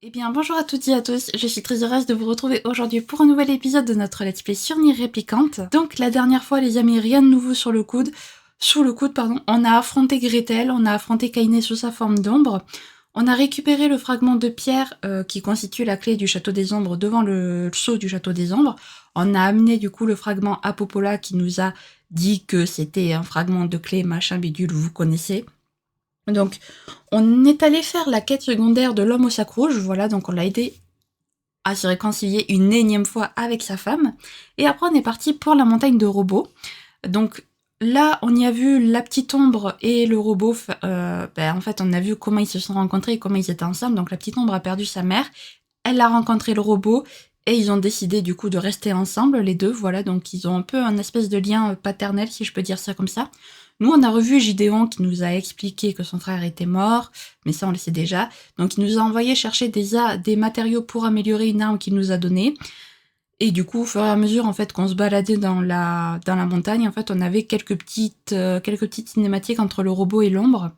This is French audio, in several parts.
Eh bien, bonjour à toutes et à tous, je suis très heureuse de vous retrouver aujourd'hui pour un nouvel épisode de notre Let's Play sur Nier Réplicante. Donc, la dernière fois, les amis, rien de nouveau sur le coude. Sous le coude, pardon. On a affronté Gretel, on a affronté Kainé sous sa forme d'ombre. On a récupéré le fragment de pierre qui constitue la clé du Château des Ombres devant le sceau du Château des Ombres. On a amené du coup le fragment à Popola qui nous a dit que c'était un fragment de clé machin bidule, vous connaissez. Donc, on est allé faire la quête secondaire de l'homme au sac rouge, voilà, donc on l'a aidé à se réconcilier une énième fois avec sa femme. Et après, on est parti pour la montagne de robots. Donc là, on y a vu la petite ombre et le robot. En fait, on a vu comment ils se sont rencontrés et comment ils étaient ensemble. Donc la petite ombre a perdu sa mère. Elle a rencontré le robot. Et ils ont décidé du coup de rester ensemble, les deux, voilà, donc ils ont un peu un espèce de lien paternel, si je peux dire ça comme ça. Nous, on a revu Gideon qui nous a expliqué que son frère était mort, mais ça on le sait déjà. Donc il nous a envoyé chercher des matériaux pour améliorer une arme qu'il nous a donnée. Et du coup, au fur et à mesure en fait qu'on se baladait dans la montagne, en fait, on avait quelques petites cinématiques entre le robot et l'ombre.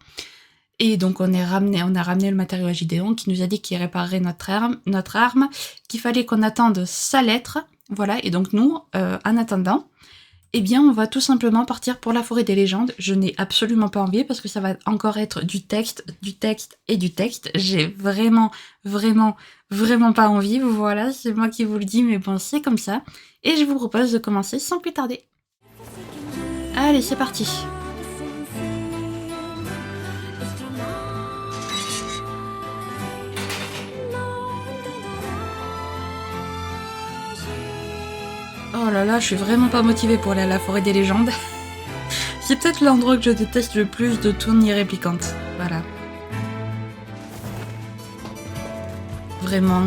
Et donc on a ramené le matériau à Gideon qui nous a dit qu'il réparerait notre arme, qu'il fallait qu'on attende sa lettre, voilà. Et donc nous, en attendant, eh bien on va tout simplement partir pour la forêt des légendes. Je n'ai absolument pas envie parce que ça va encore être du texte et du texte. J'ai vraiment, vraiment, vraiment pas envie. Voilà, c'est moi qui vous le dis, mais bon, c'est comme ça. Et je vous propose de commencer sans plus tarder. Allez, c'est parti. Oh là là, je suis vraiment pas motivée pour aller à la forêt des légendes. C'est peut-être l'endroit que je déteste le plus de tout Nier Réplicante. Voilà. Vraiment.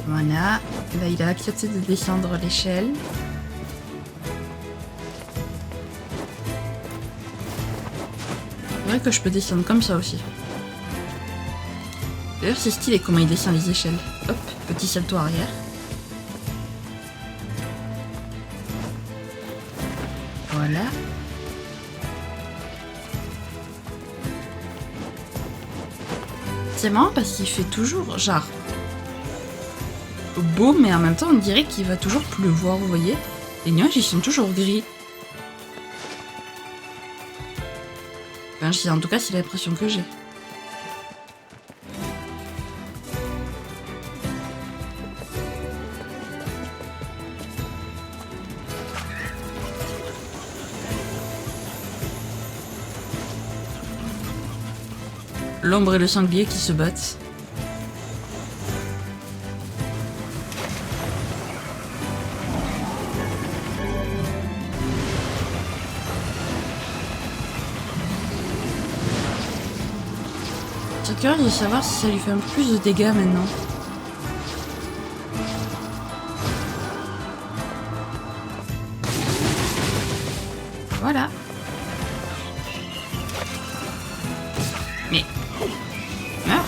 Voilà. Là, il a accepté de descendre l'échelle. C'est vrai que je peux descendre comme ça aussi. D'ailleurs, c'est stylé comment il descend les échelles. Hop, petit salto arrière. Voilà. C'est marrant parce qu'il fait toujours, genre, beau, mais en même temps, on dirait qu'il va toujours pleuvoir, vous voyez. Les nuages, ils sont toujours gris. Enfin, en tout cas, c'est l'impression que j'ai. L'ombre et le sanglier qui se battent. J'ai curieux de savoir si ça lui fait un peu plus de dégâts maintenant. Voilà. Mais... Meurs.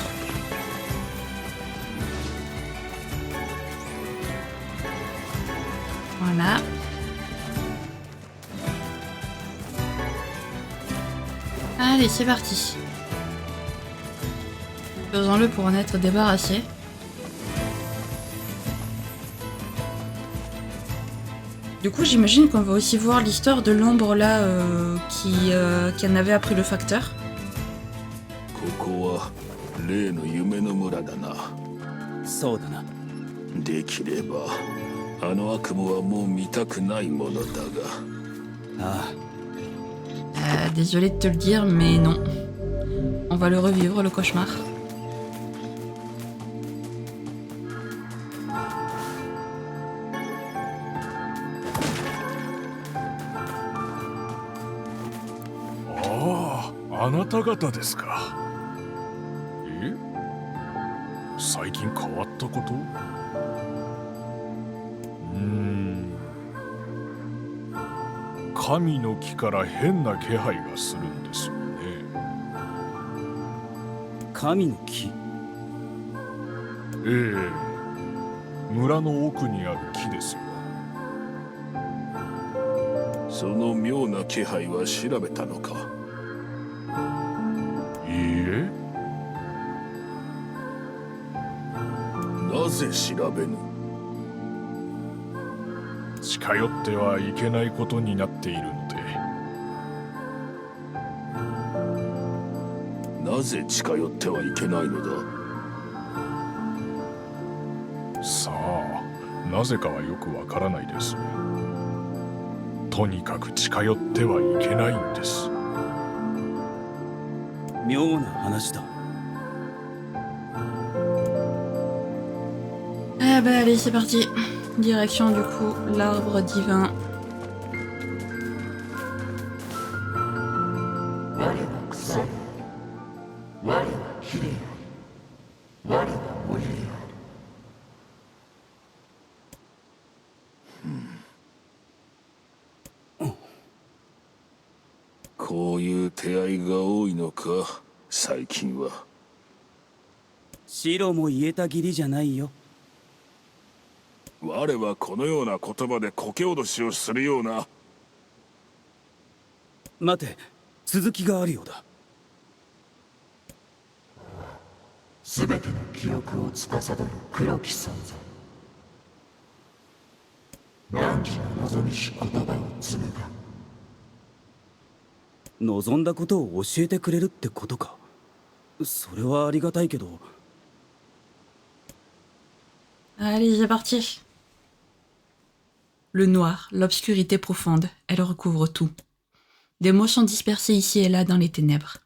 Voilà. Allez, c'est parti. Faisons-le pour en être débarrassé. Du coup, j'imagine qu'on va aussi voir l'histoire de l'ombre là qui en avait appris le facteur. ここは例の夢の村だな。そうだな。できればあの悪夢はもう見たくないものだが。ああ。Désolé de te le dire, mais non. On va le revivre, le cauchemar. Ah, あなた方ですか。え？最近変わったこと？神の木から変な気配がするんですよね。神の木？ええ、村の奥にある木ですよ。その妙な気配は調べたのか？いいえ、なぜ調べぬ？近寄ってはいけないことになっているので。なぜ近寄ってはいけないのだ？さあ、なぜかはよくわからないです。とにかく近寄ってはいけないんです。妙な話だ。Ah bah allez, c'est parti. Direction du coup l'arbre divin. Hmm. こういう手合いが多いのか、最近は。白も言えた義理じゃないよ。我はこのような言葉でこけ脅しをするような。待て、続きがあるようだ。すべての記憶を司る黒き存在。汝の望みし言葉を紡が。望んだことを教えてくれるってことか。それはありがたいけど。Allez, c'est parti. Le noir, l'obscurité profonde, elle recouvre tout. Des mots sont dispersés ici et là dans les ténèbres.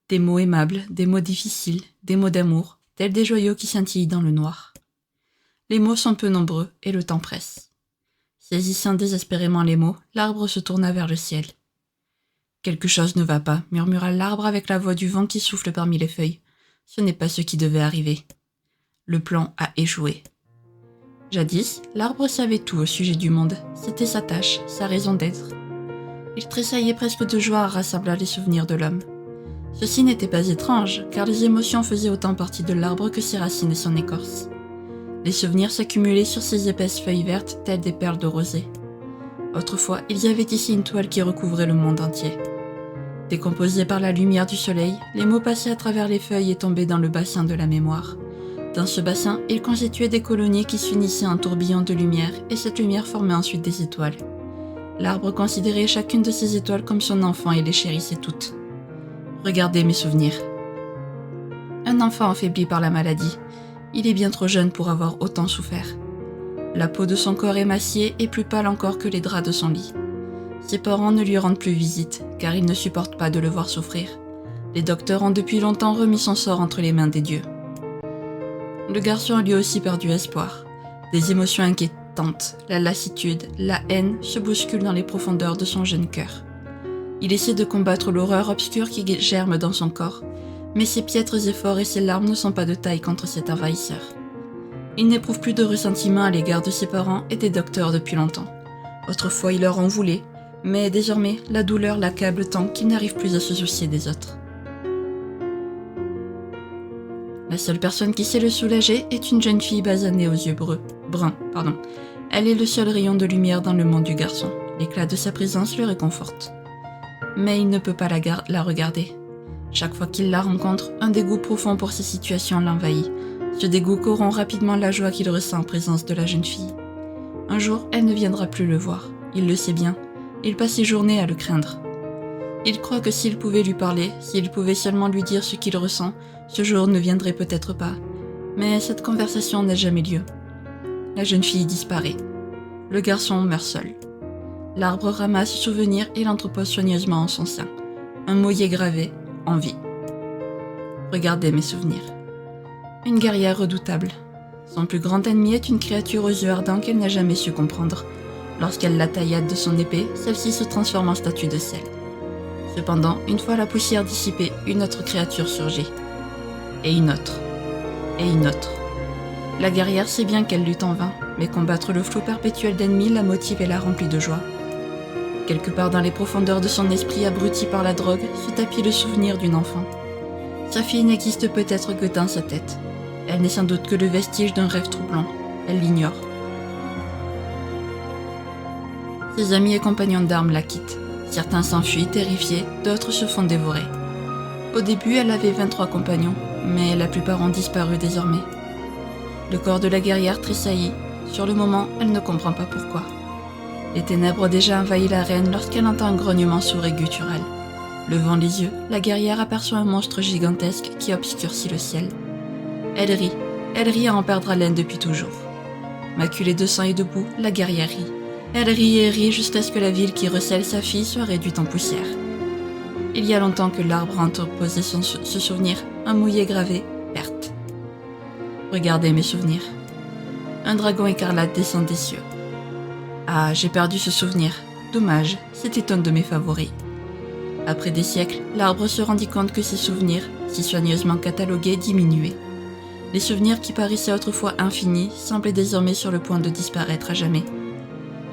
Des mots aimables, des mots difficiles, des mots d'amour, tels des joyaux qui scintillent dans le noir. Les mots sont peu nombreux et le temps presse. Saisissant désespérément les mots, l'arbre se tourna vers le ciel. Quelque chose ne va pas, murmura l'arbre avec la voix du vent qui souffle parmi les feuilles. Ce n'est pas ce qui devait arriver. Le plan a échoué. Jadis, l'arbre savait tout au sujet du monde. C'était sa tâche, sa raison d'être. Il tressaillait presque de joie à rassembler les souvenirs de l'homme. Ceci n'était pas étrange, car les émotions faisaient autant partie de l'arbre que ses racines et son écorce. Les souvenirs s'accumulaient sur ses épaisses feuilles vertes, telles des perles de rosée. Autrefois, il y avait ici une toile qui recouvrait le monde entier. Décomposés par la lumière du soleil, les mots passaient à travers les feuilles et tombaient dans le bassin de la mémoire. Dans ce bassin, ils constituaient des colonies qui s'unissaient en tourbillon de lumière, et cette lumière formait ensuite des étoiles. L'arbre considérait chacune de ces étoiles comme son enfant et les chérissait toutes. Regardez mes souvenirs. Un enfant affaibli par la maladie. Il est bien trop jeune pour avoir autant souffert. La peau de son corps émaciée est plus pâle encore que les draps de son lit. Ses parents ne lui rendent plus visite, car ils ne supportent pas de le voir souffrir. Les docteurs ont depuis longtemps remis son sort entre les mains des dieux. Le garçon a lui aussi perdu espoir. Des émotions inquiétantes, la lassitude, la haine se bousculent dans les profondeurs de son jeune cœur. Il essaie de combattre l'horreur obscure qui germe dans son corps, mais ses piètres efforts et ses larmes ne sont pas de taille contre cet envahisseur. Il n'éprouve plus de ressentiment à l'égard de ses parents et des docteurs depuis longtemps. Autrefois, il leur en voulait, mais désormais, la douleur l'accable tant qu'il n'arrive plus à se soucier des autres. La seule personne qui sait le soulager est une jeune fille basanée aux yeux bruns. Elle est le seul rayon de lumière dans le monde du garçon. L'éclat de sa présence le réconforte. Mais il ne peut pas la regarder. Chaque fois qu'il la rencontre, un dégoût profond pour ces situations l'envahit. Ce dégoût corrompt rapidement la joie qu'il ressent en présence de la jeune fille. Un jour, elle ne viendra plus le voir. Il le sait bien. Il passe ses journées à le craindre. Il croit que s'il pouvait lui parler, s'il pouvait seulement lui dire ce qu'il ressent, ce jour ne viendrait peut-être pas. Mais cette conversation n'a jamais lieu. La jeune fille disparaît. Le garçon meurt seul. L'arbre ramasse ce souvenir et l'entrepose soigneusement en son sein. Un mot y est gravé, envie. Regardez mes souvenirs. Une guerrière redoutable. Son plus grand ennemi est une créature aux yeux ardents qu'elle n'a jamais su comprendre. Lorsqu'elle la taillade de son épée, celle-ci se transforme en statue de sel. Cependant, une fois la poussière dissipée, une autre créature surgit. Et une autre. Et une autre. La guerrière sait bien qu'elle lutte en vain, mais combattre le flot perpétuel d'ennemis la motive et la remplit de joie. Quelque part dans les profondeurs de son esprit abruti par la drogue, se tapit le souvenir d'une enfant. Sa fille n'existe peut-être que dans sa tête. Elle n'est sans doute que le vestige d'un rêve troublant. Elle l'ignore. Ses amis et compagnons d'armes la quittent. Certains s'enfuient terrifiés, d'autres se font dévorer. Au début, elle avait 23 compagnons, mais la plupart ont disparu désormais. Le corps de la guerrière tressaillit. Sur le moment, elle ne comprend pas pourquoi. Les ténèbres ont déjà envahi la reine lorsqu'elle entend un grognement sourd et guttural. Levant les yeux, la guerrière aperçoit un monstre gigantesque qui obscurcit le ciel. Elle rit à en perdre haleine depuis toujours. Maculée de sang et de boue, la guerrière rit. Elle rit et rit jusqu'à ce que la ville qui recèle sa fille soit réduite en poussière. Il y a longtemps que l'arbre a entreposé ce souvenir, un mouillé gravé, perte. Regardez mes souvenirs. Un dragon écarlate descend des cieux. Ah, j'ai perdu ce souvenir. Dommage, c'était un de mes favoris. Après des siècles, l'arbre se rendit compte que ses souvenirs, si soigneusement catalogués, diminuaient. Les souvenirs qui paraissaient autrefois infinis semblaient désormais sur le point de disparaître à jamais.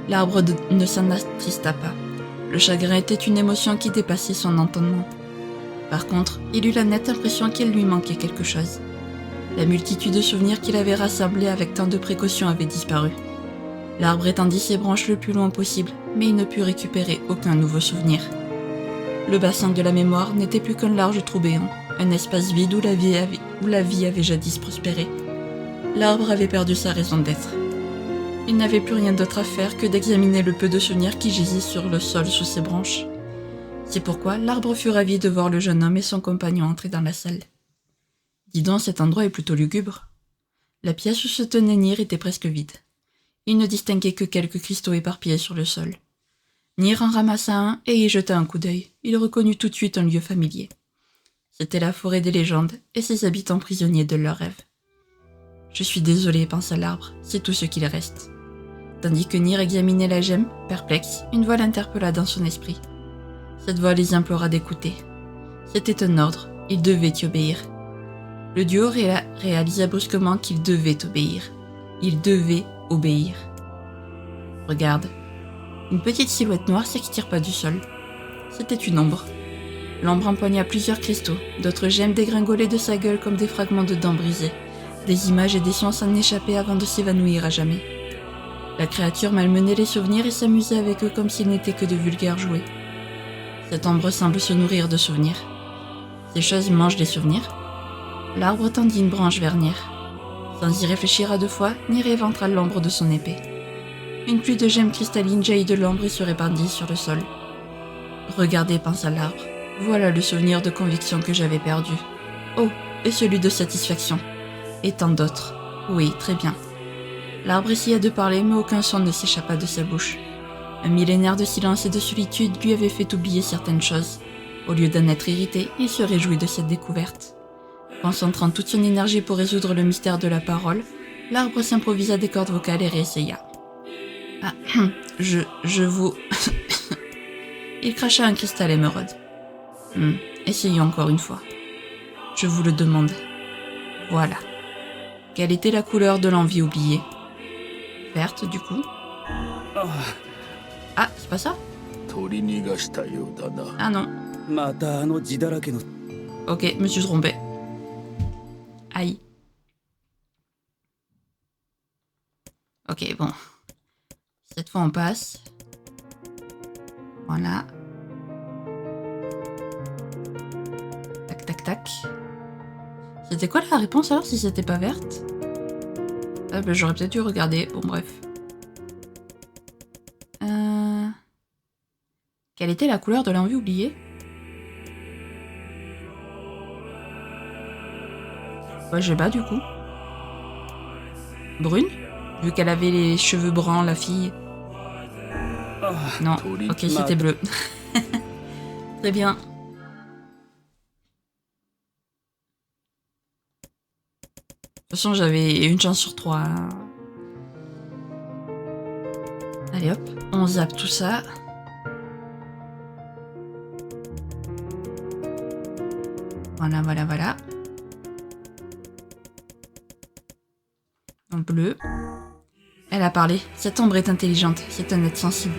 L'arbre ne s'en attrista pas. Le chagrin était une émotion qui dépassait son entendement. Par contre, il eut la nette impression qu'il lui manquait quelque chose. La multitude de souvenirs qu'il avait rassemblés avec tant de précautions avait disparu. L'arbre étendit ses branches le plus loin possible, mais il ne put récupérer aucun nouveau souvenir. Le bassin de la mémoire n'était plus qu'un large trou béant, un espace vide où la vie avait jadis prospéré. L'arbre avait perdu sa raison d'être. Il n'avait plus rien d'autre à faire que d'examiner le peu de souvenirs qui gisaient sur le sol sous ses branches. C'est pourquoi l'arbre fut ravi de voir le jeune homme et son compagnon entrer dans la salle. Dis donc, cet endroit est plutôt lugubre. La pièce où se tenait Nier était presque vide. Il ne distinguait que quelques cristaux éparpillés sur le sol. Nier en ramassa un et y jeta un coup d'œil. Il reconnut tout de suite un lieu familier. C'était la forêt des légendes et ses habitants prisonniers de leurs rêves. « Je suis désolé, pensa l'arbre, c'est tout ce qu'il reste. » Tandis que Nier examinait la gemme, perplexe, une voix l'interpella dans son esprit. Cette voix les implora d'écouter. C'était un ordre, ils devaient y obéir. Le duo réalisa brusquement qu'ils devaient obéir. Ils devaient obéir. Regarde. Une petite silhouette noire s'extirpa du sol. C'était une ombre. L'ombre empoigna plusieurs cristaux, d'autres gemmes dégringolaient de sa gueule comme des fragments de dents brisées. Des images et des sons s'en échappaient avant de s'évanouir à jamais. La créature malmenait les souvenirs et s'amusait avec eux comme s'ils n'étaient que de vulgaires jouets. Cette ombre semble se nourrir de souvenirs. Ces choses mangent des souvenirs. L'arbre tendit une branche vers Nier. Sans y réfléchir à deux fois, Nier éventra l'ombre de son épée. Une pluie de gemmes cristallines jaillit de l'ombre et se répandit sur le sol. Regardez, pensa l'arbre. Voilà le souvenir de conviction que j'avais perdu. Oh, et celui de satisfaction. Et tant d'autres. Oui, très bien. L'arbre essaya de parler, mais aucun son ne s'échappa de sa bouche. Un millénaire de silence et de solitude lui avait fait oublier certaines choses. Au lieu d'en être irrité, il se réjouit de cette découverte. Concentrant toute son énergie pour résoudre le mystère de la parole, l'arbre s'improvisa des cordes vocales et réessaya. « Ah, je vous... » Il cracha un cristal émeraude. « Essayons encore une fois. Je vous le demande. Voilà. Quelle était la couleur de l'envie oubliée ? Verte, du coup. Ah, c'est pas ça ? Ah non. またあの字だらけの Ok, me suis trompé. Aïe. Ok, bon. Cette fois, on passe. Voilà. Tac, tac, tac. C'était quoi la réponse alors si c'était pas verte ? Ah bah j'aurais peut-être dû regarder. Bon, bref. Quelle était la couleur de l'envie oubliée ? Ouais, je sais pas du coup. Brune ? Vu qu'elle avait les cheveux bruns, la fille. Non, ok, c'était bleu. Très bien. De toute façon, j'avais une chance sur 3. Allez hop, on zappe tout ça. Voilà, voilà, voilà. En bleu. Elle a parlé. Cette ombre est intelligente. C'est un être sensible.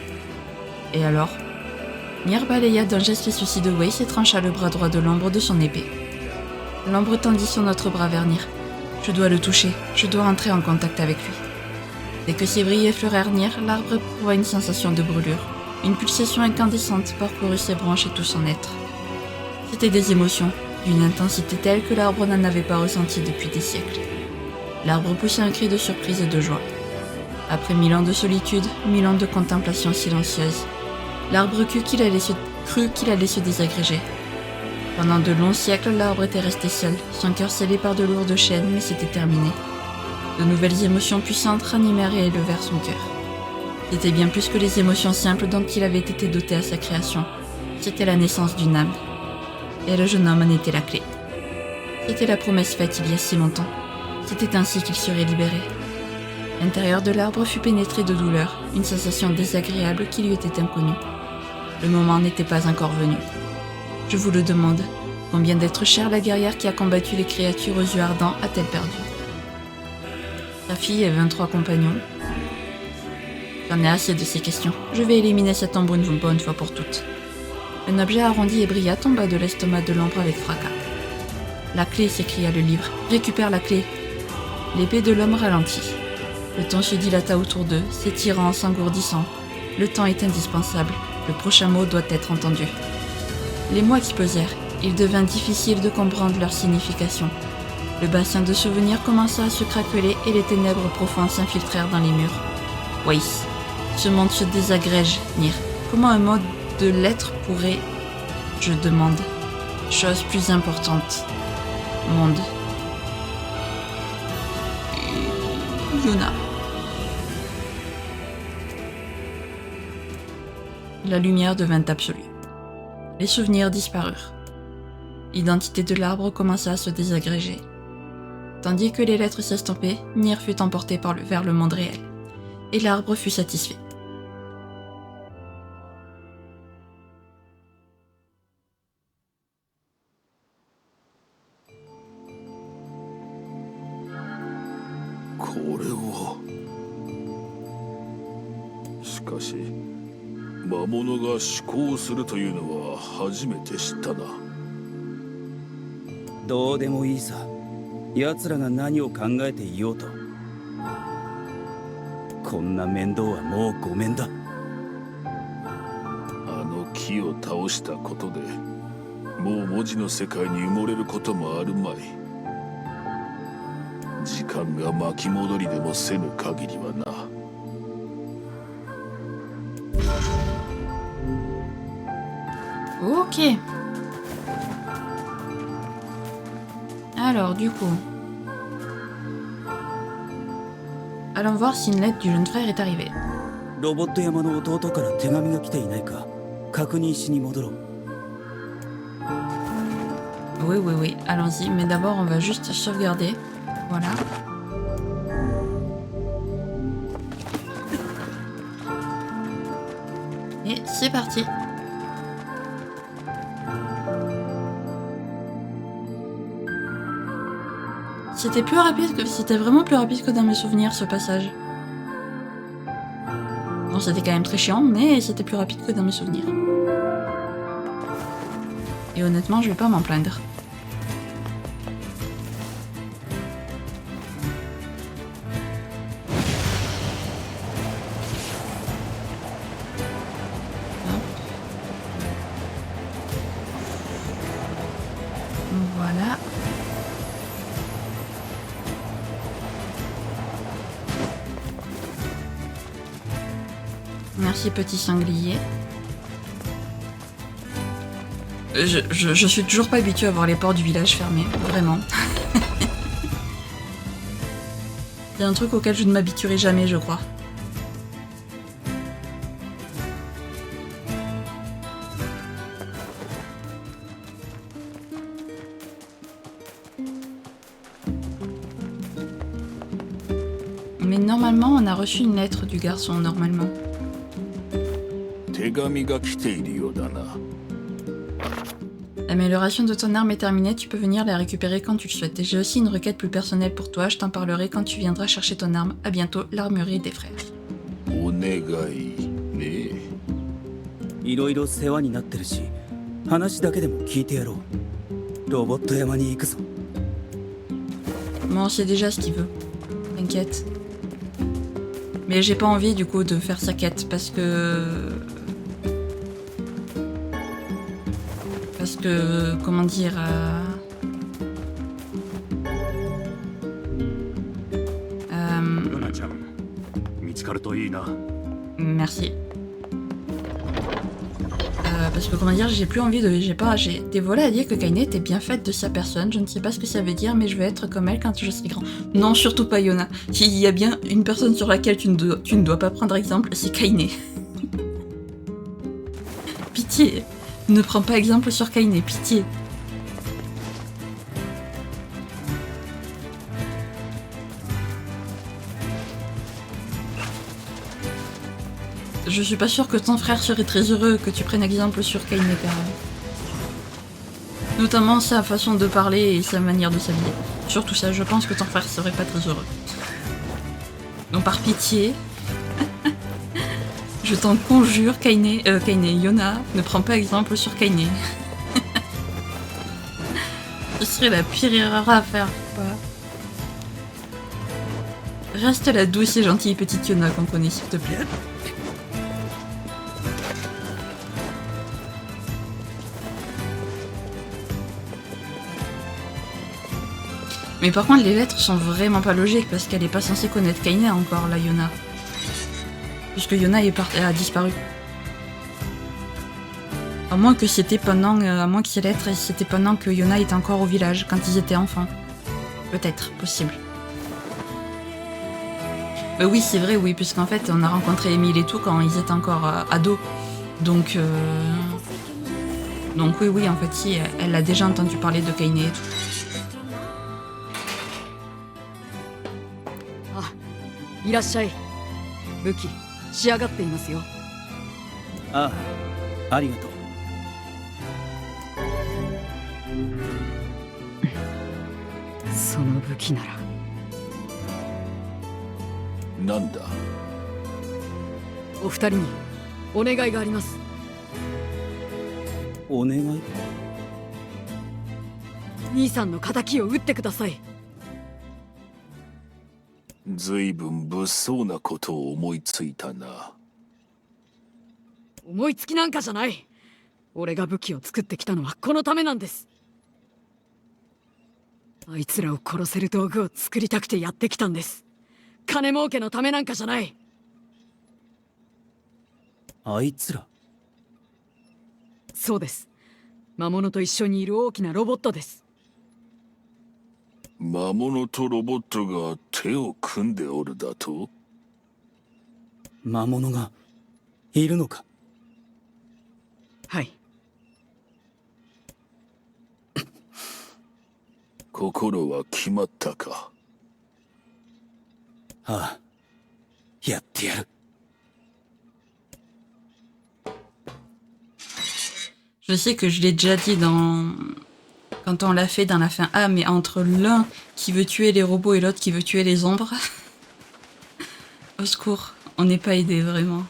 Et alors ? Nier balaya d'un geste les soucis de Weiss et trancha le bras droit de l'ombre de son épée. L'ombre tendit son autre bras vers Nier. Je dois le toucher. Je dois entrer en contact avec lui. Dès que ses brilles effleurèrent Nier, l'arbre éprouva une sensation de brûlure. Une pulsation incandescente parcourut ses branches et tout son être. C'étaient des émotions, d'une intensité telle que l'arbre n'en avait pas ressenti depuis des siècles. L'arbre poussa un cri de surprise et de joie. Après 1000 ans de solitude, 1000 ans de contemplation silencieuse, l'arbre crut qu'il allait se désagréger. Pendant de longs siècles, l'arbre était resté seul, son cœur scellé par de lourdes chaînes, mais c'était terminé. De nouvelles émotions puissantes ranimèrent et élevèrent son cœur. C'était bien plus que les émotions simples dont il avait été doté à sa création. C'était la naissance d'une âme. Et le jeune homme en était la clé. C'était la promesse faite il y a si longtemps. C'était ainsi qu'il serait libéré. L'intérieur de l'arbre fut pénétré de douleur, une sensation désagréable qui lui était inconnue. Le moment n'était pas encore venu. Je vous le demande, combien d'êtres chers la guerrière qui a combattu les créatures aux yeux ardents a-t-elle perdu? Sa fille et 23 compagnons. J'en ai assez de ces questions. Je vais éliminer cet ombre une bonne fois pour toutes. Un objet arrondi et brillant tomba de l'estomac de l'ombre avec fracas. La clé, s'écria le livre. Récupère la clé. L'épée de l'homme ralentit. Le temps se dilata autour d'eux, s'étirant, s'engourdissant. Le temps est indispensable. Le prochain mot doit être entendu. Les mots explosèrent. Il devint difficile de comprendre leur signification. Le bassin de souvenirs commença à se craqueler et les ténèbres profondes s'infiltrèrent dans les murs. Oui, ce monde se désagrège, Nier. Comment un mot de lettres pourrait... Je demande. Chose plus importante. Monde. Yuna. La lumière devint absolue. Les souvenirs disparurent. L'identité de l'arbre commença à se désagréger. Tandis que les lettres s'estompaient, Nier fut emporté vers le monde réel. Et l'arbre fut satisfait.しかし魔物が思考するというのは初めて知ったな。どうでもいいさ。奴らが何を考えていようと。こんな面倒はもうごめんだ。あの木を倒したことでもう文字の世界に埋もれることもあるまい。時間が巻き戻りでもせぬ限りはな。Ok. Alors, du coup... Allons voir si une lettre du jeune frère est arrivée. ロボット山の弟から手紙が来ていないか確認しに戻ろう。Oui, allons-y. Mais d'abord, on va juste sauvegarder. Voilà. Et c'est parti. C'était vraiment plus rapide que dans mes souvenirs, ce passage. Bon, c'était quand même très chiant, mais c'était plus rapide que dans mes souvenirs. Et honnêtement, je vais pas m'en plaindre. Voilà. Merci petit sanglier. Je suis toujours pas habituée à voir les portes du village fermées, vraiment. C'est un truc auquel je ne m'habituerai jamais, je crois. Mais normalement, on a reçu une lettre du garçon, normalement. 手紙が来ているようだな。L'amélioration de ton arme est terminée, tu peux venir la récupérer quand tu le souhaites. Et j'ai aussi une requête plus personnelle pour toi, je t'en parlerai quand tu viendras chercher ton arme. À bientôt, l'armurerie des frères. お願いね。いろいろ世話になってるし、話だけでも聞いてやろう。ロボット山に行くぞ。Bon, on sait déjà ce qu'il veut. T'inquiète. Mais j'ai pas envie du coup de faire sa quête parce que... comment dire... ヨナちゃん見つかるといいな。 Merci. Parce que comment dire, j'ai plus envie de... J'ai des volets à dire que Kaine était bien faite de sa personne. Je ne sais pas ce que ça veut dire, mais je vais être comme elle quand je serai grand. Non, surtout pas Yona. S'il y a bien une personne sur laquelle tu ne dois pas prendre exemple, c'est Kaine. Pitié. Ne prends pas exemple sur Kaine, pitié. Je suis pas sûre que ton frère serait très heureux que tu prennes exemple sur Kaine, notamment sa façon de parler et sa manière de s'habiller. Surtout ça, je pense que ton frère serait pas très heureux. Donc par pitié, je t'en conjure, Yona, ne prends pas exemple sur Kaine. Ce serait la pire erreur à faire. Voilà. Reste la douce et gentille petite Yona qu'on connaît, s'il te plaît. Mais par contre, les lettres sont vraiment pas logiques parce qu'elle est pas censée connaître Kaine encore, la Yona. Puisque Yona a disparu. À moins que c'était pendant, à moins que ces lettres, c'était pendant que Yona était encore au village, quand ils étaient enfants. Peut-être, possible. Oui, c'est vrai, oui, puisqu'en fait, on a rencontré Emile et tout quand ils étaient encore ados. Donc oui, en fait, si, elle a déjà entendu parler de Kaine et tout. いらっしゃい。武器仕上がっていますよ。ああ、ありがとう。その武器なら。なんだ。お二人にお願いがあります。お願い？兄さんの仇を撃ってください。ずいぶん物騒なことを思いついたな。思いつきなんかじゃない。俺が武器を作ってきたのはこのためなんです。あいつらを殺せる道具を作りたくてやってきたんです。金儲けのためなんかじゃない。あいつら？そうです。魔物と一緒にいる大きなロボットです。魔物とロボットが手を組んでおるだと？魔物がいるのか？はい。心は決まったか？ああ、やってやる。Je sais que je l'ai déjà dit quand on l'a fait dans la fin A, mais entre l'un qui veut tuer les robots et l'autre qui veut tuer les ombres, au secours, on n'est pas aidé vraiment.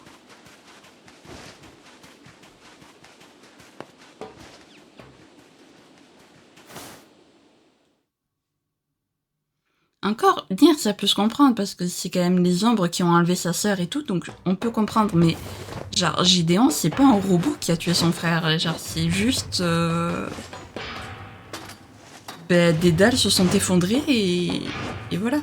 Encore, dire ça peut se comprendre parce que c'est quand même les ombres qui ont enlevé sa sœur et tout, donc on peut comprendre, mais genre Gideon c'est pas un robot qui a tué son frère, genre c'est juste... des dalles se sont effondrées et voilà.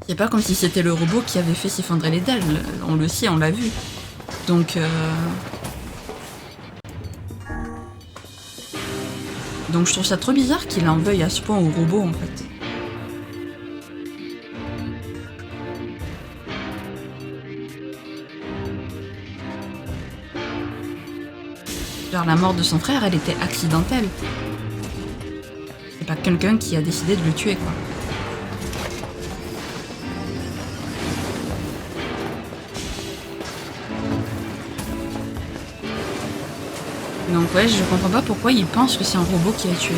C'est pas comme si c'était le robot qui avait fait s'effondrer les dalles, on le sait, on l'a vu. Donc je trouve ça trop bizarre qu'il en veuille à ce point au robot en fait. Genre la mort de son frère, elle était accidentelle. C'est pas quelqu'un qui a décidé de le tuer quoi. Donc ouais, je comprends pas pourquoi il pense que c'est un robot qui a tué.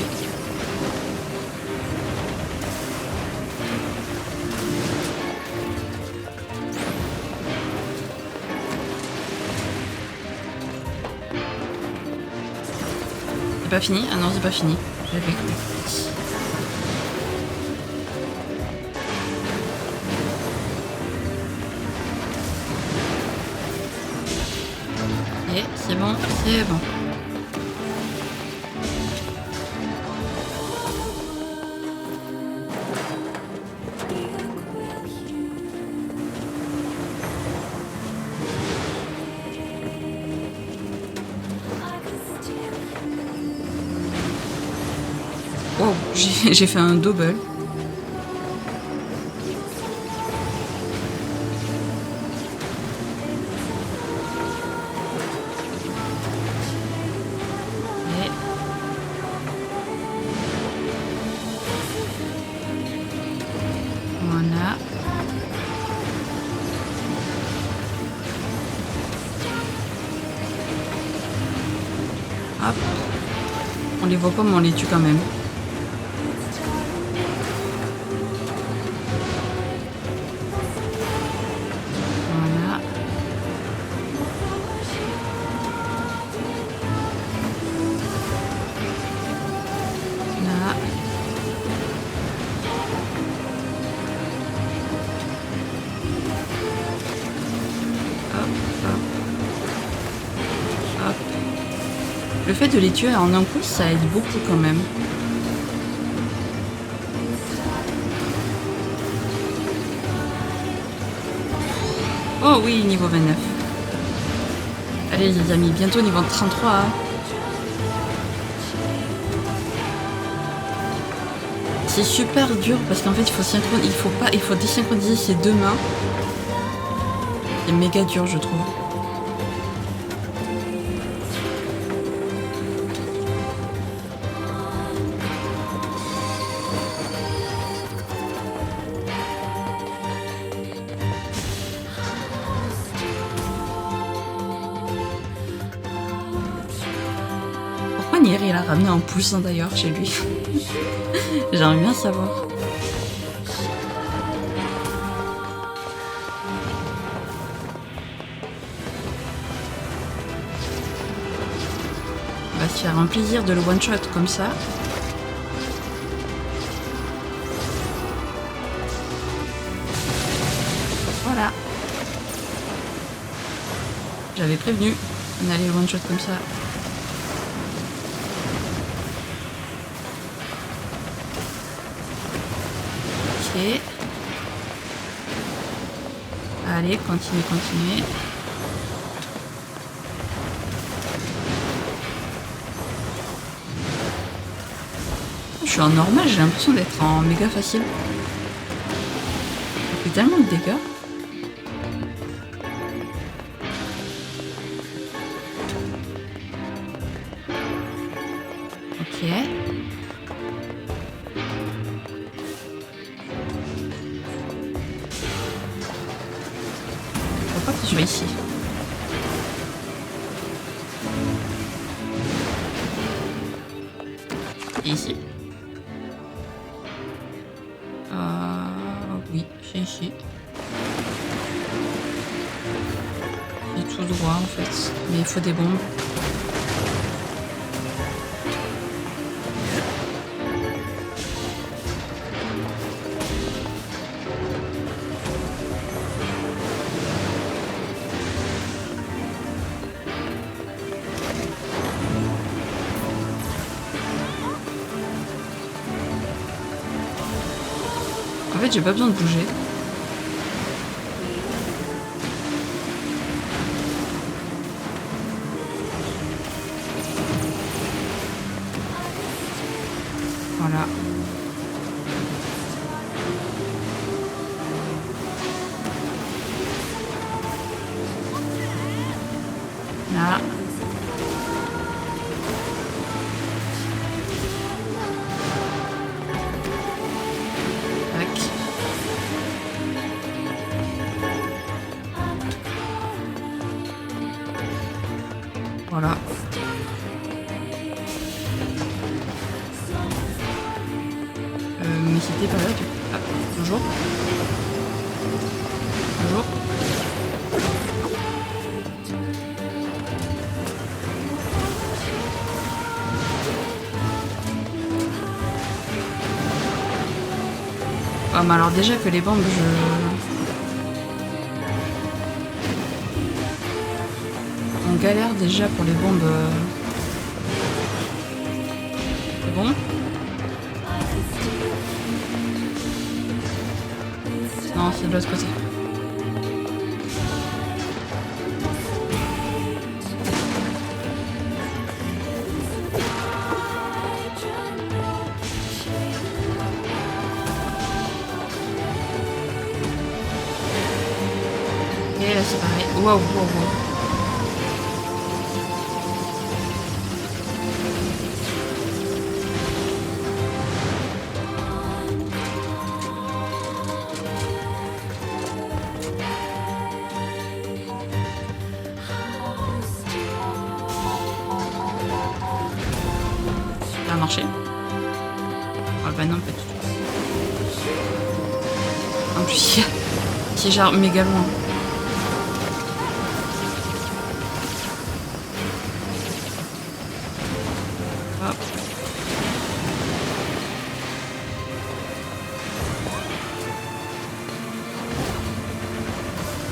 C'est pas fini? Ah non, c'est pas fini. J'avais cru. c'est bon, c'est bon. Wow, j'ai fait un double. Et... Voilà. Hop. On les voit pas mais on les tue quand même. Voilà. Là. Hop, hop. Hop. Le fait de les tuer en un coup, ça aide beaucoup quand même. Oh oui, niveau 29. Allez les amis, bientôt niveau 33. Hein. C'est super dur parce qu'en fait il faut désynchroniser ses deux mains. C'est méga dur je trouve. Pourquoi Nier il a ramené un poussin d'ailleurs chez lui? J'aimerais bien savoir. On va se faire un plaisir de le one shot comme ça. Voilà. J'avais prévenu. On allait le one shot comme ça. Ok. Allez, continuez. Je suis en normal, j'ai l'impression d'être en méga facile. Ça fait tellement de dégâts. Ok. Pourquoi que je vais ici? Et ici? Oui, c'est ici. C'est tout droit en fait, mais il faut des bombes. En fait, j'ai pas besoin de bouger. Voilà. Là. Tac. Voilà. Mais c'était pas là du coup. Ah, bonjour. Bonjour. Ah mais alors déjà que les bombes on galère déjà pour les bombes. C'est bon? Non, c'est de l'autre côté. Et là c'est pareil. Waouh, waouh, waouh. Ça a marché. Ah bah non, pas du tout. En plus, c'est genre méga loin. Hop.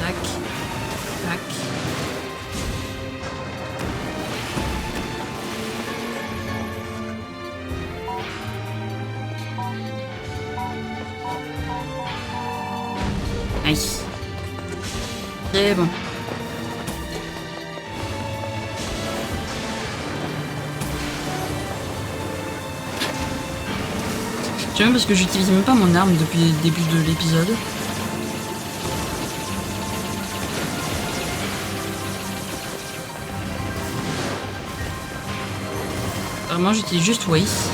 Tac. Tac. Nice. C'est bon. J'aime parce que j'utilise même pas mon arme depuis le début de l'épisode. Vraiment, j'utilise juste Waze.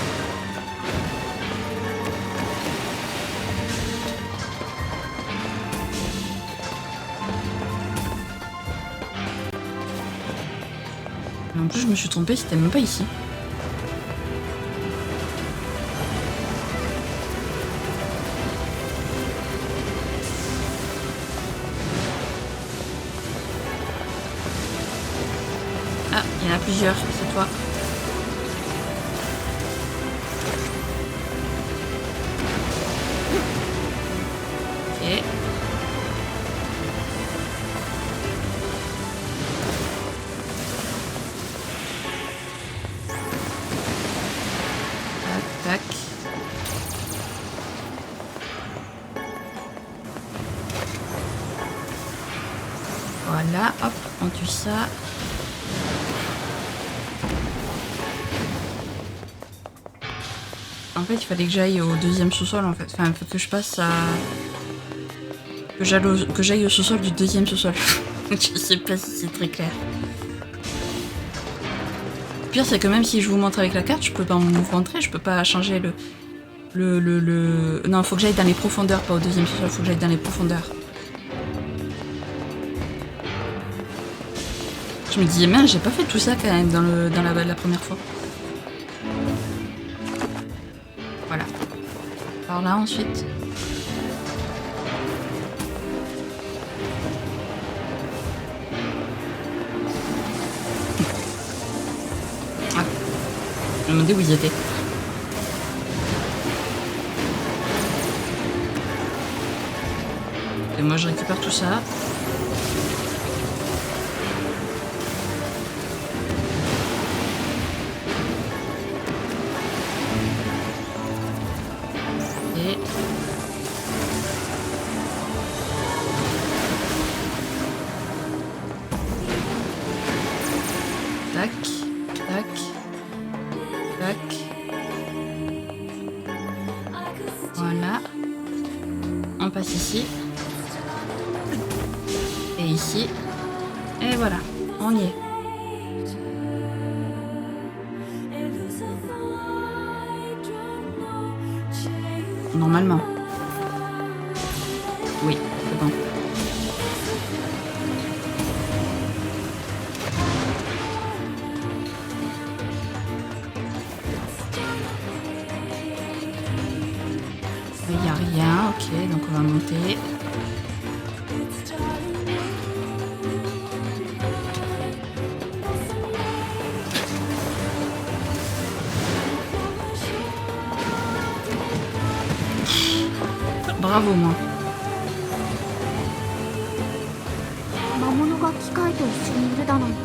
En plus, je me suis trompée, c'était même pas ici. Ah, il y en a plusieurs, c'est toi. Ok. Tac. Voilà, hop, on tue ça. En fait, il fallait que j'aille au deuxième sous-sol, en fait. Enfin, il faut que je passe à... Que j'aille au sous-sol du deuxième sous-sol. Je sais pas si c'est très clair. Le pire, c'est que même si je vous montre avec la carte, je peux pas me montrer, je peux pas changer le... Non, faut que j'aille dans les profondeurs, pas au deuxième sous-sol, faut que j'aille dans les profondeurs. Je me disais, mince, j'ai pas fait tout ça quand même dans la première fois. Voilà. Par là ensuite. Ah. Je me demandais où ils étaient. Et moi je récupère tout ça. Et... tac, tac, tac. Voilà. On passe ici. Et ici. Et voilà. On y est. Normalement. Oui, c'est bon. Il n'y a rien, ok, donc on va monter. Bravo moi. 魔物が機械と一緒にいるだなんて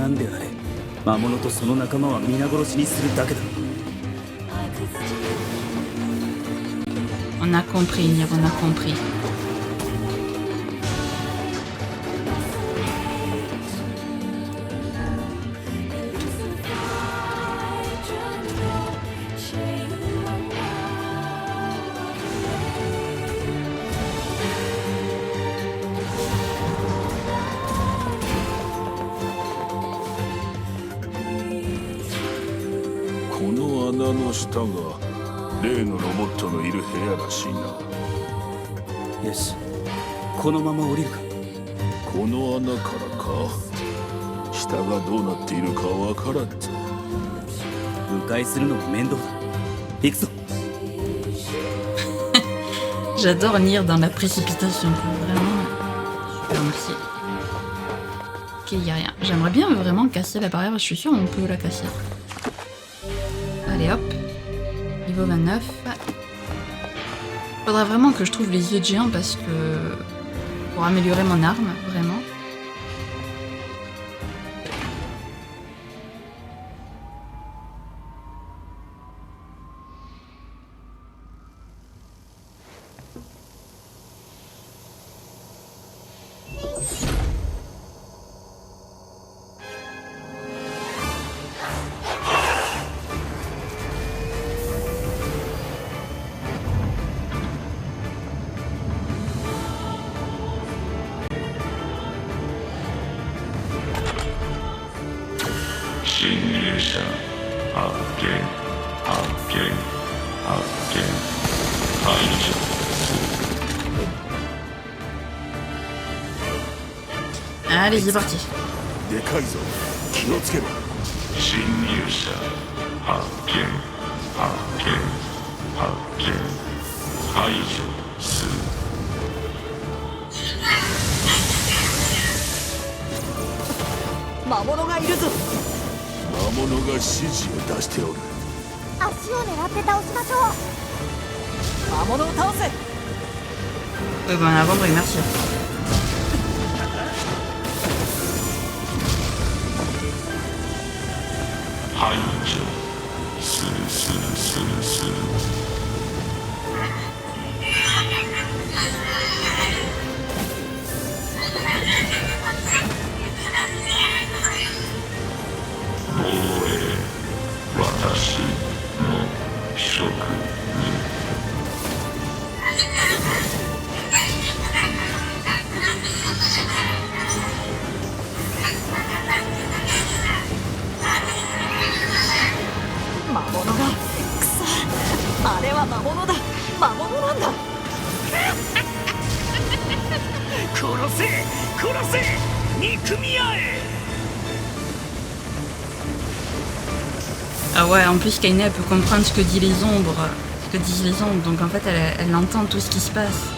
なんであれ魔物とその仲間は皆殺しにするだけだ。 On a compris, Nier, on a compris. Kono ana no shita ga 例のロボットのいる部屋らしいな。よし、このまま降りるか。この穴からか。下がどうなっているかわからんぞ。迂回するのも面倒だ。行くぞ。J'adore Nier dans la précipitation, vraiment. Super, merci. Ok, y a rien. J'aimerais bien vraiment casser la barrière, je suis sûre on peut la casser. Allez hop. Niveau 29. Faudrait vraiment que je trouve les yeux de géant parce que... pour améliorer mon arme, vraiment. Allez, c'est parti. でかいぞ。気をつけろ。侵入者発見発見発見排除する。魔物がいるぞ。魔物が指示を出しておる。足を狙って倒しましょう。魔物を倒せ。Oui, bon, avant, oui, merci. 排除するするするする。防衛私の職に。魔物がくそ、あれは魔物だ。魔物なんだ。殺せ殺せ憎み合え。 Ah ouais, en plus Kaine elle peut comprendre ce que disent les ombres, donc en fait elle entend tout ce qui se passe.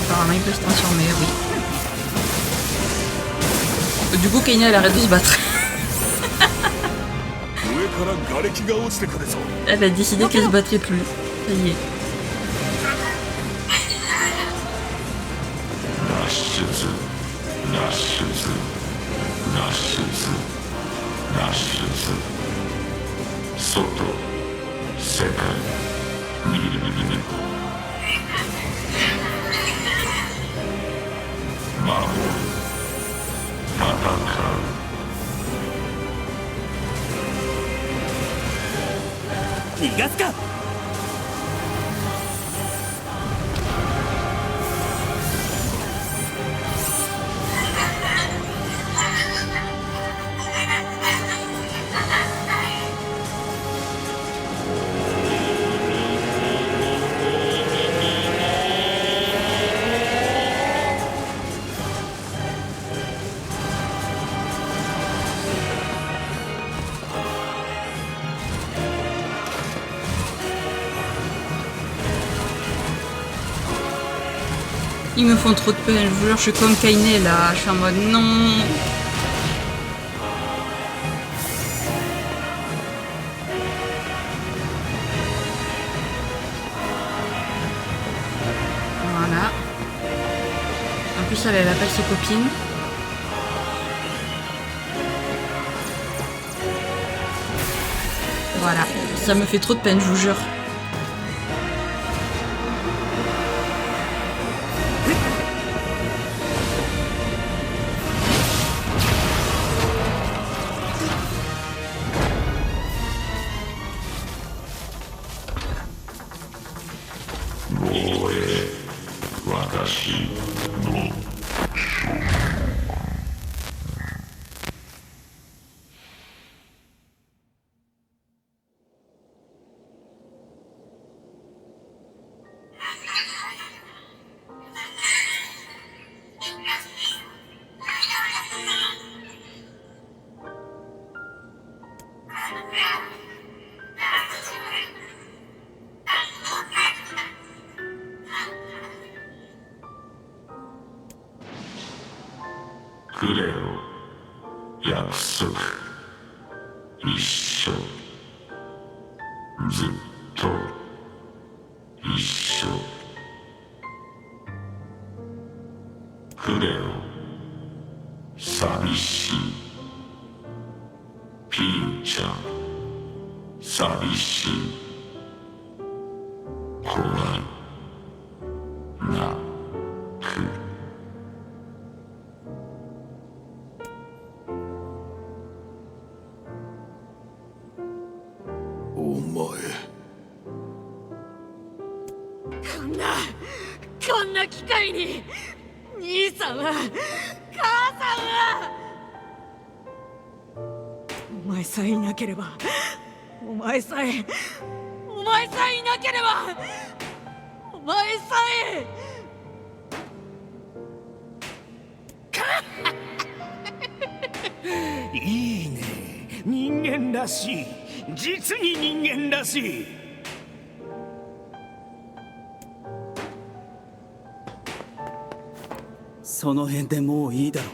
Apparemment il peut se transformer, oui. Du coup Kaine elle arrête de se battre. Elle a décidé qu'elle se battrait plus. Ça y est. Ils me font trop de peine, je vous jure, je suis comme Kainé là, je suis en mode non. Voilà. En plus, elle appelle ses copines. Voilà, ça me fait trop de peine, je vous jure.くれよ約束一緒ずっと一緒くれよ寂しいピーちゃん寂しい怖い泣くこんな機会に兄さんは母さんはお前さえいなければお前さえいなければお前さえいいね、人間らしい、実に人間らしい。その辺でもういいだろう。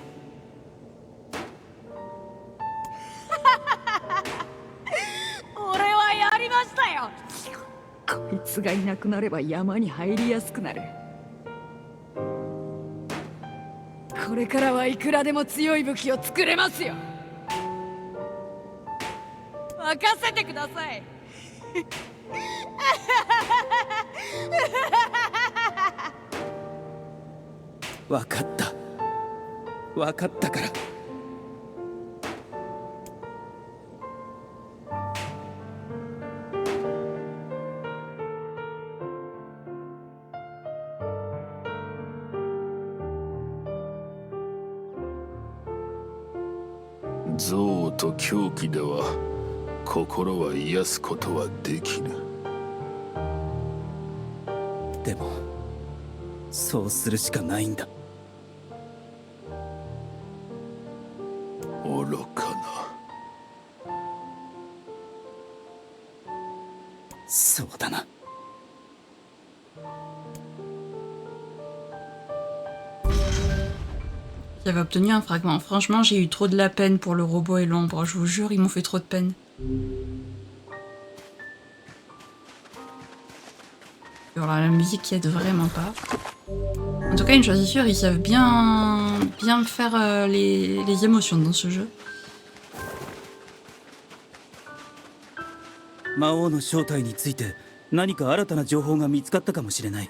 俺はやりましたよ。こいつがいなくなれば山に入りやすくなる。これからはいくらでも強い武器を作れますよ。任せてください。分かった分かったから憎悪と狂気では心は癒すことはできぬ。でもそうするしかないんだ。愚かな。そうだな。J'avais obtenu un fragment. Franchement, j'ai eu trop de la peine pour le robot et l'ombre. Je vous jure, ils m'ont fait trop de peine. Alors la musique qui aide vraiment pas. En tout cas, une chose est sûre, ils savent bien faire les émotions dans ce jeu. 魔王の正体について何か新たな情報が見つかったかもしれない。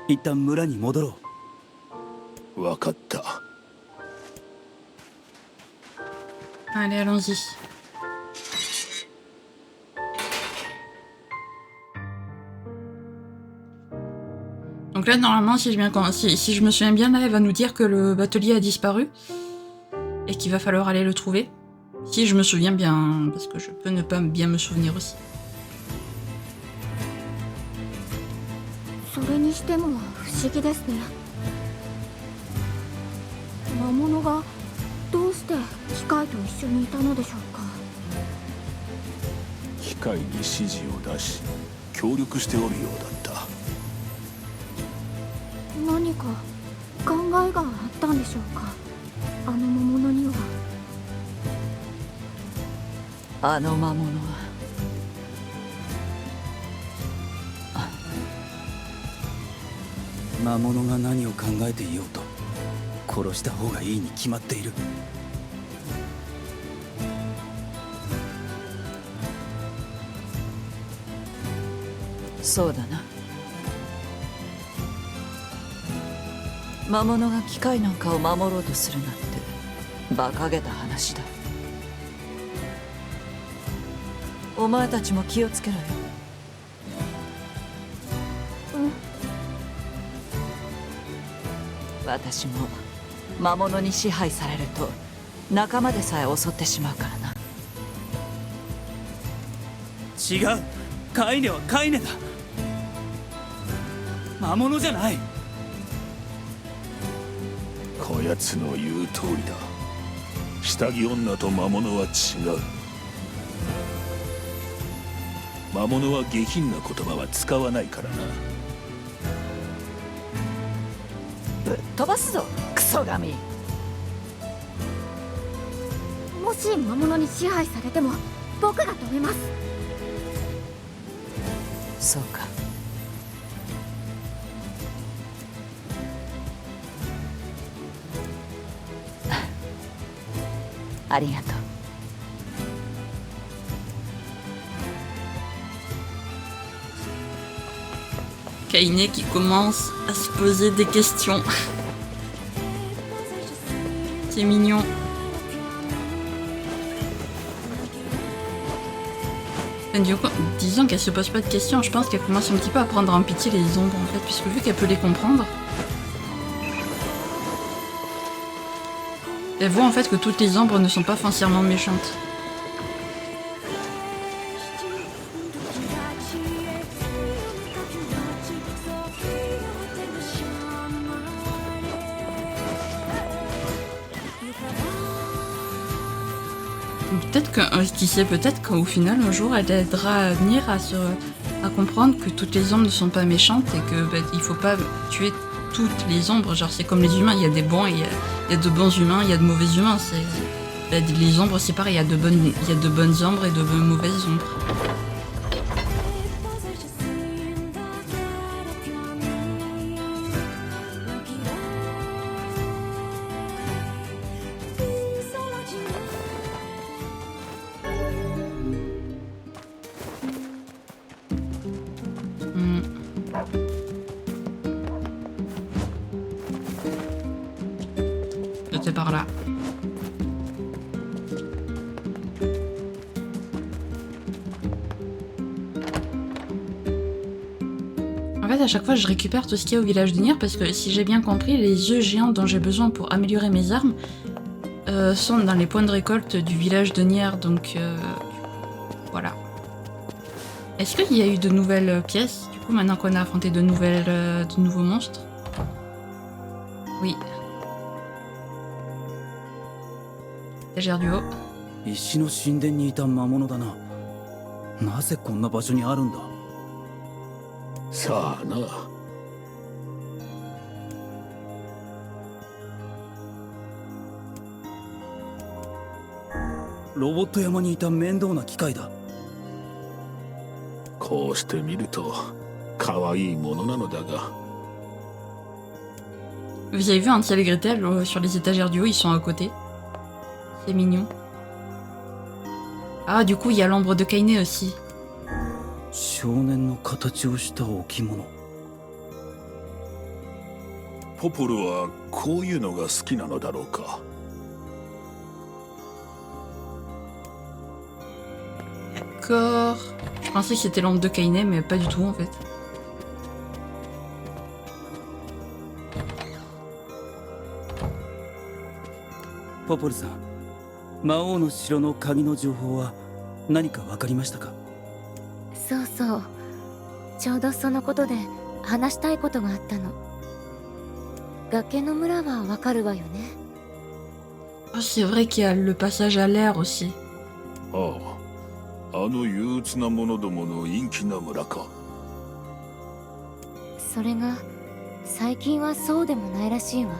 一旦村に戻ろう。分かった。Allez, allons-y. Donc là, normalement, si je me souviens bien, là, elle va nous dire que le batelier a disparu et qu'il va falloir aller le trouver. Si je me souviens bien, parce que je peux ne pas bien me souvenir aussi. それにしても不思議ですね。魔物がどうして機械と一緒にいたのでしょうか。機械に指示を出し協力しておるようだった。何かえがあったんでしょうか、あの魔物には。あの魔物は魔物が何を考えていようと殺した方がいいに決まっている。そうだな。魔物が機械なんかを守ろうとするなんて馬鹿げた話だ。お前たちも気をつけろよ。私も魔物に支配されると仲間でさえ襲ってしまうからな。違う、カイネはカイネだ。魔物じゃない。こやつの言う通りだ。下着女と魔物は違う。魔物は下品な言葉は使わないからな。ぶっ飛ばすぞクソ神。もし魔物に支配されても僕が止めます。そうか。ありがとう。Kaine qui commence à se poser des questions. C'est mignon. Et du coup, disons qu'elle se pose pas de questions, je pense qu'elle commence un petit peu à prendre en pitié les ombres en fait, puisque vu qu'elle peut les comprendre, elle voit en fait que toutes les ombres ne sont pas foncièrement méchantes. Peut-être que, qui sait, peut-être qu'au final, un jour, elle aidera Nier à comprendre que toutes les ombres ne sont pas méchantes et que il faut pas tuer toutes les ombres. Genre, c'est comme les humains, il y a des bons et il y a de bons humains, il y a de mauvais humains. Les ombres, c'est pareil, il y a de bonnes ombres et de mauvaises ombres. C'était par là. En fait, à chaque fois, je récupère tout ce qu'il y a au village de Nier parce que si j'ai bien compris, les œufs géants dont j'ai besoin pour améliorer mes armes sont dans les points de récolte du village de Nier, donc voilà. Est-ce qu'il y a eu de nouvelles pièces, du coup, maintenant qu'on a affronté de nouveaux monstres? Oui. Étagère du haut. 石の神殿にいた魔物だな。なぜこんな場所にあるんだ。さあな。ロボット山にいた面倒な機械だ。こうして見ると可愛いものなのだが。Vous avez vu Hansel et Gretel sur les étagères du haut, ils sont à côté. C'est mignon. Ah, du coup, il y a l'ombre de Kaine aussi. 少年の形をした置物。ポポロはこういうのが好きなのだろうか。D'accord. Je pensais que c'était l'ombre de Kaine, mais pas du tout en fait. Popol さん、魔王の城の鍵の情報は何か分かりましたか？そうそう、ちょうどそのことで話したいことがあったの。崖の村はわかるわよね。Oh, c'est vrai qu'il y a le passage à l'air aussi. ああ、あの憂鬱な者どもの陰気な村か。それが最近はそうでもないらしいわ。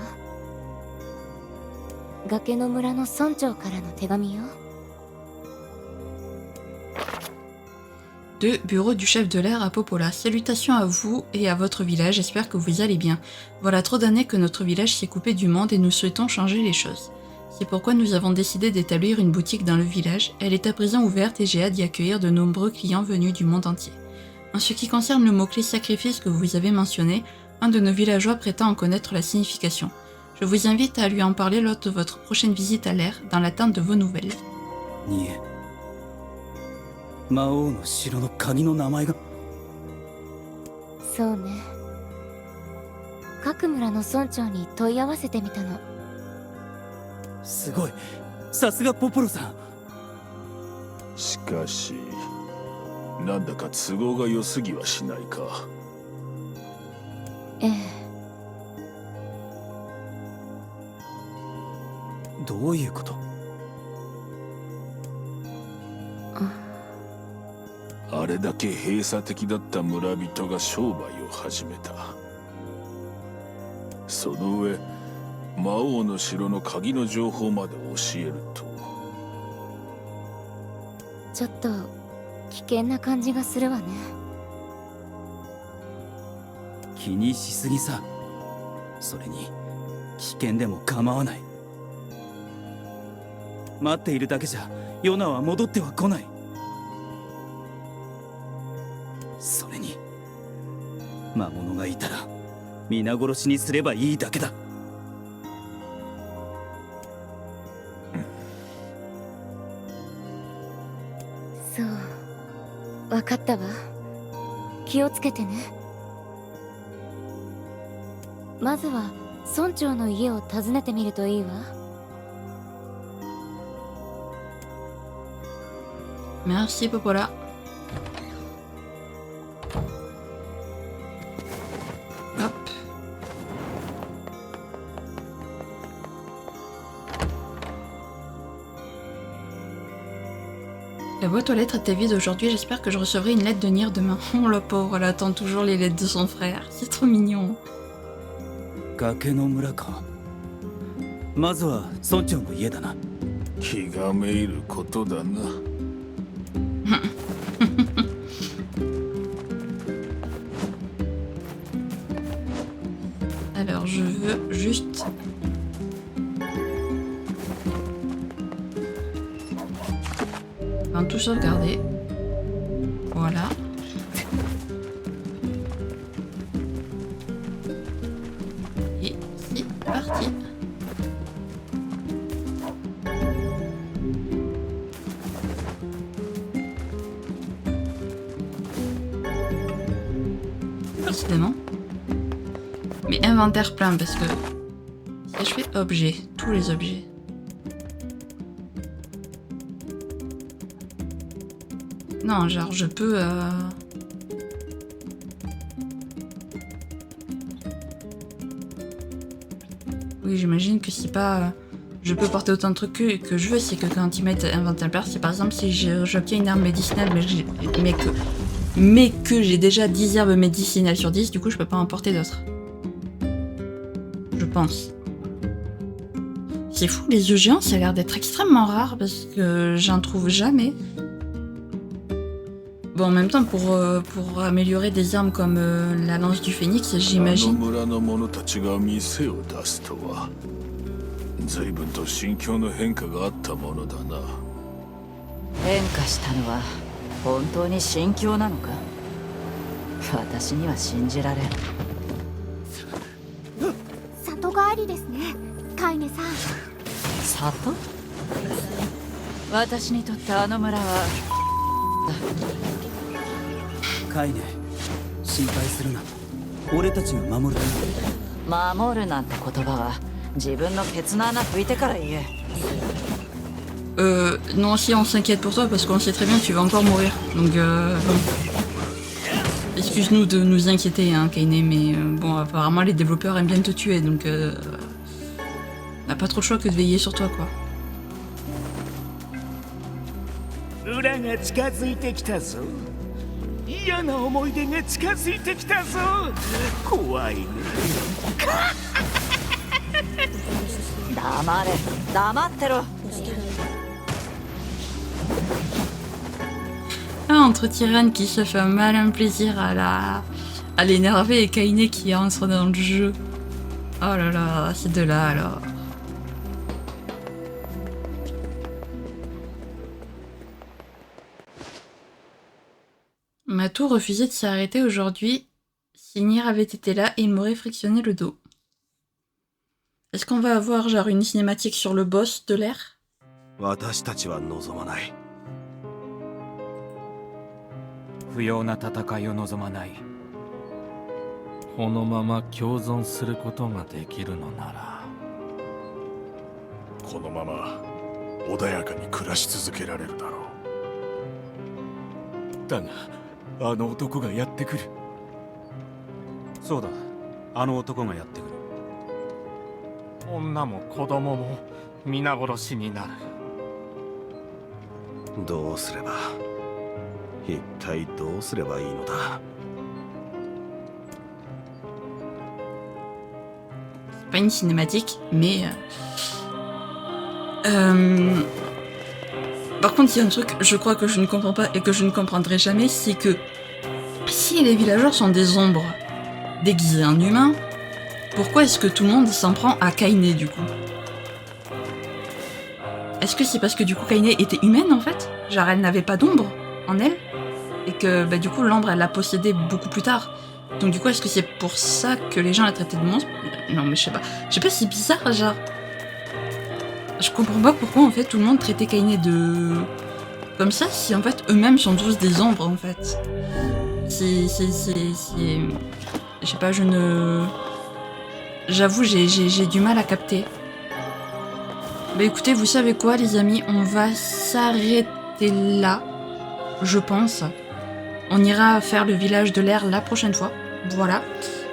崖の村の村長からの手紙よ。De bureau du chef de l'air à Popola. Salutations à vous et à votre village, j'espère que vous allez bien. Voilà trop d'années que notre village s'est coupé du monde et nous souhaitons changer les choses. C'est pourquoi nous avons décidé d'établir une boutique dans le village. Elle est à présent ouverte et j'ai hâte d'y accueillir de nombreux clients venus du monde entier. En ce qui concerne le mot-clé sacrifice que vous avez mentionné, un de nos villageois prétend en connaître la signification. Je vous invite à lui en parler lors de votre prochaine visite à l'air, dans l'attente de vos nouvelles. にえ魔王の城の鍵の名前が。そうね。各村の村長に問い合わせてみたの。すごい、さすがポポロさん。しかしなんだか都合が良すぎはしないか。ええ。どういうこと？あれだけ閉鎖的だった村人が商売を始めた。その上魔王の城の鍵の情報まで教えると。ちょっと危険な感じがするわね。気にしすぎさ。それに危険でも構わない。待っているだけじゃヨナは戻っては来ない。それに魔物がいたら皆殺しにすればいいだけだ。そう、分かったわ。気をつけてね。まずは村長の家を訪ねてみるといいわ。Merci Popola. Hop. La boîte aux lettres était vide aujourd'hui, j'espère que je recevrai une lettre de Nier demain. Oh la pauvre, elle attend toujours les lettres de son frère, c'est trop mignon. 崖の村か。まずは村長の家だな。気がめいることだな。Alors je veux juste... Enfin, tout sauvegarder. Voilà. Et c'est parti. Décidément. Mais inventaire plein parce que si je fais objets, tous les objets. Non, genre je peux... Oui, j'imagine que c'est pas... Je peux porter autant de trucs que je veux, c'est que quand ils mettent inventaire plein, c'est par exemple si j'obtiens une arme médicinale mais que j'ai déjà 10 herbes médicinales sur 10, du coup je peux pas en porter d'autres. Je pense. C'est fou, les œufs géants, ça a l'air d'être extrêmement rare parce que j'en trouve jamais. Bon, en même temps, pour améliorer des armes comme la lance du phénix, j'imagine. 随分と心境の変化があったものだな。変化したのは本当に心境なのか。私には信じられん。里がありですね、カイネさん。里？私にとってあの村はカイネ、心配するな。俺たちが守る。守るなんて言葉は自分のケツの穴拭いてから言え。Non, si on s'inquiète pour toi parce qu'on sait très bien que tu vas encore mourir. Donc bon. Excuse-nous de nous inquiéter, hein, Kaine, mais bon, apparemment les développeurs aiment bien te tuer, donc on n'a pas trop le choix que de veiller sur toi, quoi. 裏が近づいてきたぞ。嫌な思い出が近づいてきたぞ。怖いね。黙れ、黙ってろ。 Ah, entre Tyrion qui se fait un malin plaisir à l'énerver et Kaine qui entre dans le jeu. Oh là là, ces deux-là alors. Matou refusait de s'arrêter aujourd'hui. Si Nir avait été là, il m'aurait frictionné le dos. Est-ce qu'on va avoir genre une cinématique sur le boss de l'air? 私たちは望まない。不要な戦いを望まない。このまま共存することができるのなら、このまま穏やかに暮らし続けられるだろう。だが、あの男がやってくる。そうだ、あの男がやってくる。女も子供も皆殺しになる。どうすれば、一体どうすればいいのだ。C'est pas une cinématique, mais par contre, il y a un truc, je crois que je ne comprends pas et que je ne comprendrai jamais, c'est que si les villageois sont des ombres déguisées en humains, pourquoi est-ce que tout le monde s'en prend à Kaine du coup? Est-ce que c'est parce que du coup Kaine était humaine en fait? Genre elle n'avait pas d'ombre en elle? Et que bah, du coup l'ombre elle l'a possédée beaucoup plus tard. Donc du coup est-ce que c'est pour ça que les gens la traitaient de monstre? Non mais je sais pas. Je sais pas, c'est bizarre genre. Je comprends pas pourquoi en fait tout le monde traitait Kaine de... comme ça si en fait eux-mêmes sont tous des ombres en fait. Je sais pas, je ne... J'avoue j'ai du mal à capter. Bah écoutez, vous savez quoi les amis, on va s'arrêter là, je pense. On ira faire le village de l'air la prochaine fois, voilà.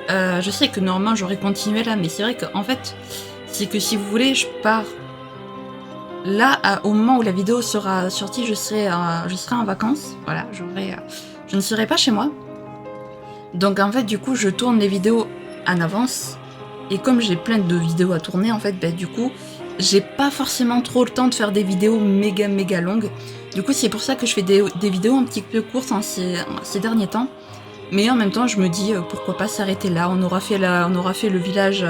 Je sais que normalement j'aurais continué là, mais c'est vrai qu'en fait, c'est que si vous voulez, je pars là, au moment où la vidéo sera sortie, je serai en vacances, voilà, je ne serai pas chez moi. Donc en fait, du coup, je tourne les vidéos en avance, et comme j'ai plein de vidéos à tourner, en fait, bah du coup, j'ai pas forcément trop le temps de faire des vidéos méga longues. Du coup, c'est pour ça que je fais des vidéos un petit peu courtes en ces derniers temps. Mais en même temps, je me dis pourquoi pas s'arrêter là. On aura fait le village,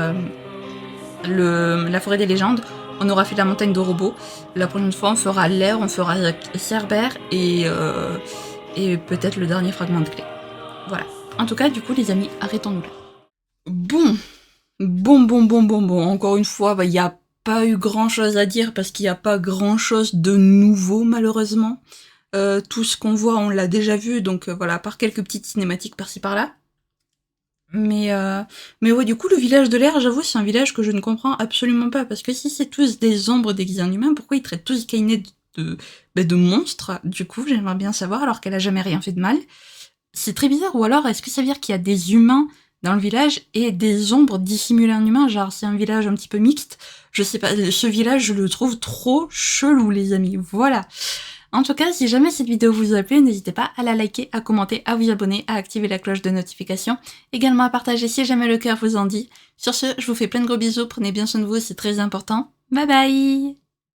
la forêt des légendes. On aura fait la montagne de robots. La prochaine fois, on fera l'air, on fera Cerbère et peut-être le dernier fragment de clé. Voilà. En tout cas, du coup, les amis, arrêtons-nous là. Bon. Encore une fois, il y a pas eu grand chose à dire parce qu'il n'y a pas grand chose de nouveau malheureusement. Tout ce qu'on voit on l'a déjà vu, donc voilà, à part quelques petites cinématiques par-ci par-là. Mais ouais, du coup le village de l'air, j'avoue c'est un village que je ne comprends absolument pas, parce que si c'est tous des ombres déguisées en humains, pourquoi ils traitent tous Kaine de monstres? Du coup j'aimerais bien savoir, alors qu'elle a jamais rien fait de mal. C'est très bizarre, ou alors est-ce que ça veut dire qu'il y a des humains dans le village et des ombres dissimulées en humains, genre c'est un village un petit peu mixte? Je sais pas, ce village je le trouve trop chelou les amis, voilà. En tout cas, si jamais cette vidéo vous a plu, n'hésitez pas à la liker, à commenter, à vous abonner, à activer la cloche de notification, également à partager si jamais le cœur vous en dit. Sur ce, je vous fais plein de gros bisous, prenez bien soin de vous, c'est très important. Bye bye!